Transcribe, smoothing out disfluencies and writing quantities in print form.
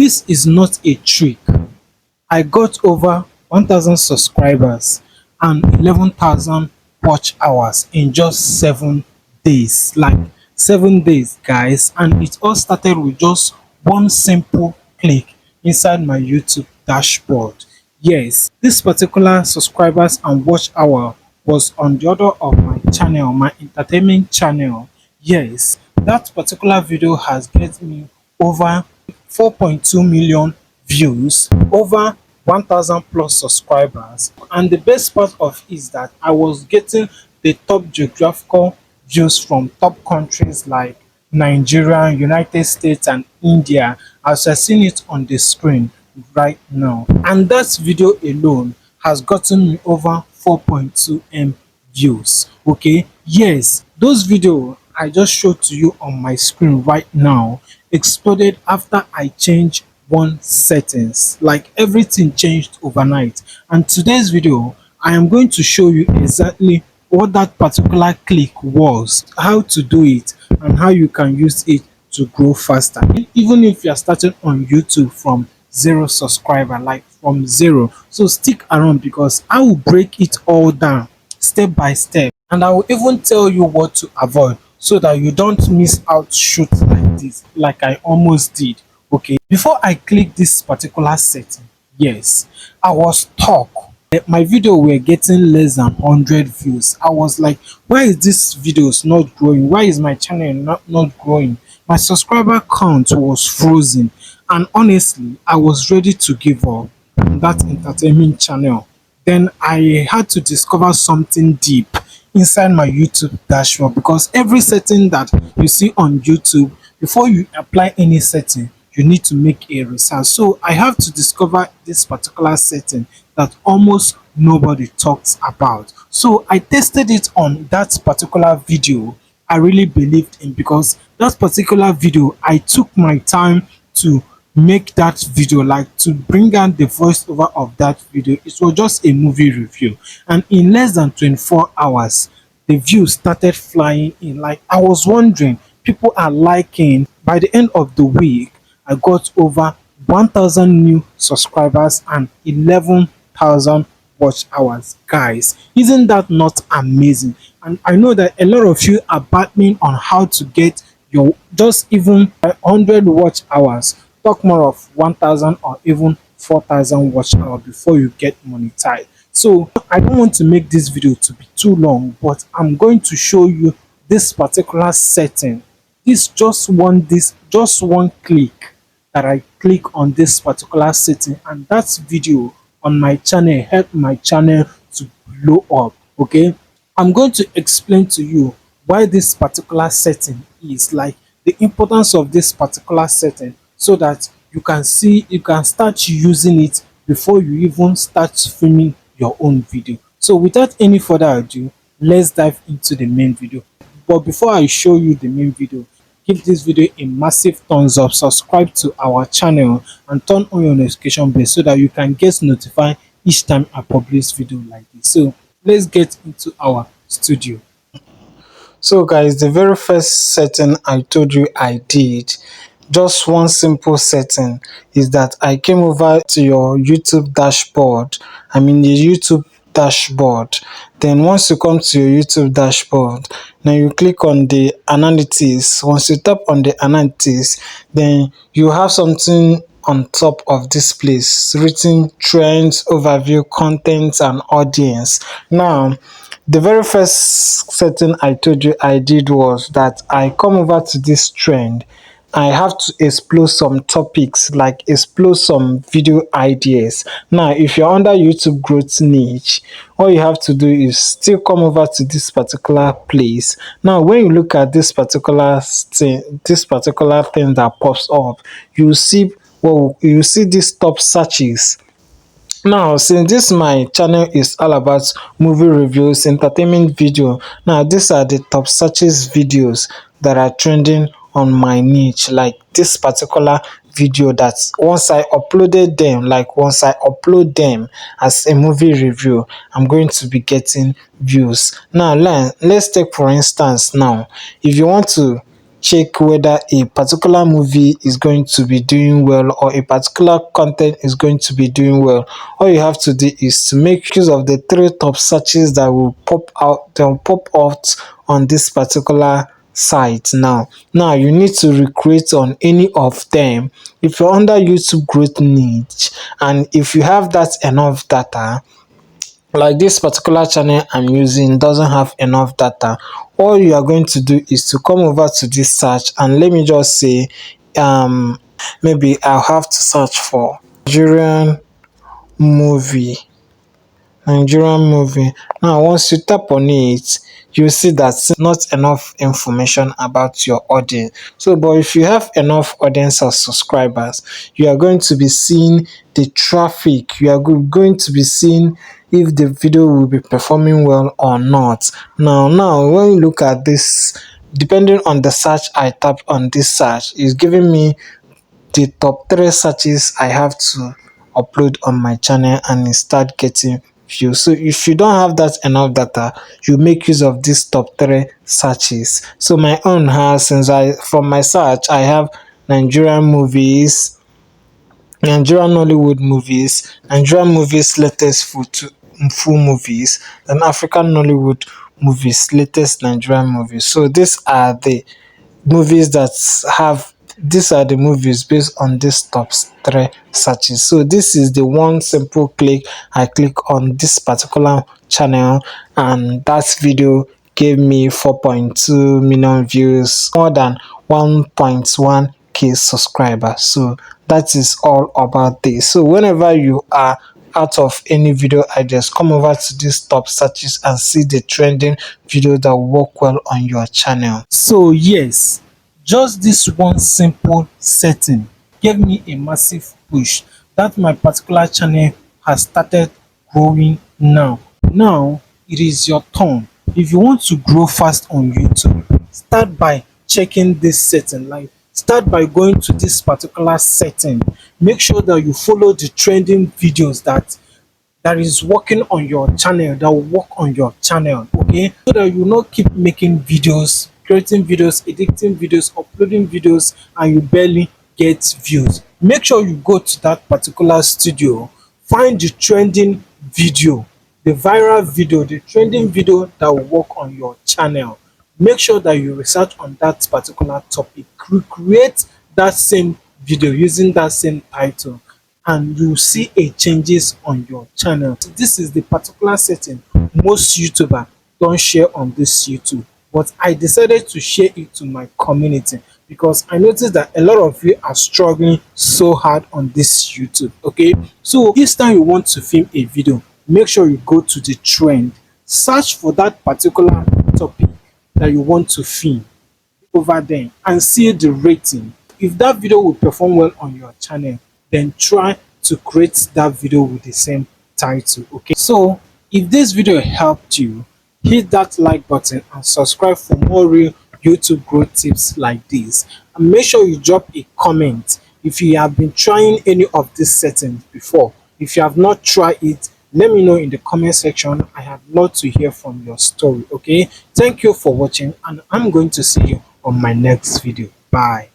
this is not a trick. I got over 1,000 subscribers and 11,000 watch hours in just 7 days. Like 7 days, guys. And it all started with just one simple click inside my YouTube dashboard. Yes, this particular subscribers and watch hour was on the order of my channel, my entertainment channel. Yes, that particular video has get me over 4.2 million views, over 1,000 plus subscribers. And the best part of it is that I was getting the top geographical views from top countries like Nigeria, United States, and India, as I seen it on the screen right now. And that video alone has gotten me over 4.2 m views. Okay, yes, those videos I just showed to you on my screen right now exploded after I changed one settings. Like everything changed overnight. And today's video, I am going to show you exactly what that particular click was, how to do it, and how you can use it to grow faster. Even if you are starting on YouTube from 0 subscriber, like from 0. So stick around because I will break it all down step by step, and I will even tell you what to avoid so that you don't miss out shoots like this, like I almost did. Okay, before I click this particular setting, yes, I was stuck. My video were getting less than 100 views. I was like, why is this videos not growing? Why is my channel not growing? My subscriber count was frozen, and honestly I was ready to give up on that entertainment channel. Then I had to discover something deep inside my YouTube dashboard, because every setting that you see on YouTube, before you apply any setting, you need to make a research. So I have to discover this particular setting that almost nobody talks about. So I tested it on that particular video I really believed in, because that particular video I took my time to make that video, like to bring out the voiceover of that video. It was just a movie review, and in less than 24 hours the views started flying in. Like I was wondering, people are liking. By the end of the week I got over 1,000 new subscribers and 11,000 watch hours. Guys, isn't that not amazing? And I know that a lot of you are battling on how to get your just even 100 watch hours, talk more of 1,000 or even 4,000 watch hours before you get monetized. So I don't want to make this video to be too long, but I'm going to show you this particular setting. This just one click that I click on this particular setting, and that video on my channel helped my channel to blow up. Okay, I'm going to explain to you why this particular setting is, like the importance of this particular setting, so that you can start using it before you even start filming your own video. So without any further ado, let's dive into the main video. But before I show you the main video, give this video a massive thumbs up, subscribe to our channel, and turn on your notification bell so that you can get notified each time I publish video like this. So let's get into our studio. So guys, the very first setting I told you I did, just one simple setting, is that I came over to your YouTube dashboard. I mean the YouTube dashboard. Then once you come to your YouTube dashboard, now you click on the analytics. Once you tap on the analytics, then you have something on top of this place written trends, overview, content, and audience. Now the very first setting I told you I did was that I come over to this trend. I have to explore some topics, like explore some video ideas. Now if you're under YouTube growth niche, all you have to do is still come over to this particular place. Now when you look at this particular thing that pops up, you see, well, you see these top searches. Now since this my channel is all about movie reviews, entertainment video, now these are the top searches videos that are trending on my niche. Like this particular video, that once I uploaded them, like once I upload them as a movie review, I'm going to be getting views. Now let's take for instance, now if you want to check whether a particular movie is going to be doing well or a particular content is going to be doing well, all you have to do is to make use of the three top searches that will pop out, they'll pop out on this particular site. Now you need to recreate on any of them. If you're under YouTube growth niche and if you have that enough data, like this particular channel I'm using doesn't have enough data, all you are going to do is to come over to this search and let me just say maybe I'll have to search for movie Nigerian movie. Now, once you tap on it, you see that not enough information about your audience. So, but if you have enough audience or subscribers, you are going to be seeing the traffic. You are going to be seeing if the video will be performing well or not. Now, when you look at this, depending on the search I tap on this search, is giving me the top three searches I have to upload on my channel and start getting views. So if you don't have that enough data, you make use of these top three searches. So my own has, since I from my search I have Nigerian movies, Nigerian Nollywood movies, Nigerian movies latest full movies, and African Nollywood movies latest Nigerian movies. So these are the movies that have, these are the movies based on these top three searches. So this is the one simple click I click on this particular channel and that video gave me 4.2 million views, more than 1.1k subscribers. So that is all about this. So whenever you are out of any video ideas, come over to these top searches and see the trending video that work well on your channel. So yes, just this one simple setting gave me a massive push that my particular channel has started growing now. Now it is your turn. If you want to grow fast on YouTube, start by checking this setting. Like, start by going to this particular setting. Make sure that you follow the trending videos that is working on your channel, that will work on your channel, okay? So that you not keep making videos, creating videos, editing videos, uploading videos, and you barely get views. Make sure you go to that particular studio, find the trending video, the viral video, the trending video that will work on your channel. Make sure that you research on that particular topic, recreate that same video using that same title, and you see a changes on your channel. This is the particular setting most YouTuber don't share on this YouTube, but I decided to share it to my community because I noticed that a lot of you are struggling so hard on this YouTube. Okay, so each time you want to film a video, make sure you go to the trend, search for that particular topic that you want to film over there and see the rating. If that video will perform well on your channel, then try to create that video with the same title. Okay, so if this video helped you, hit that like button and subscribe for more real YouTube growth tips like this, and make sure you drop a comment if you have been trying any of these settings before. If you have not tried it, let me know in the comment section. I have loved to hear from your story. Okay, thank you for watching and I'm going to see you on my next video. Bye.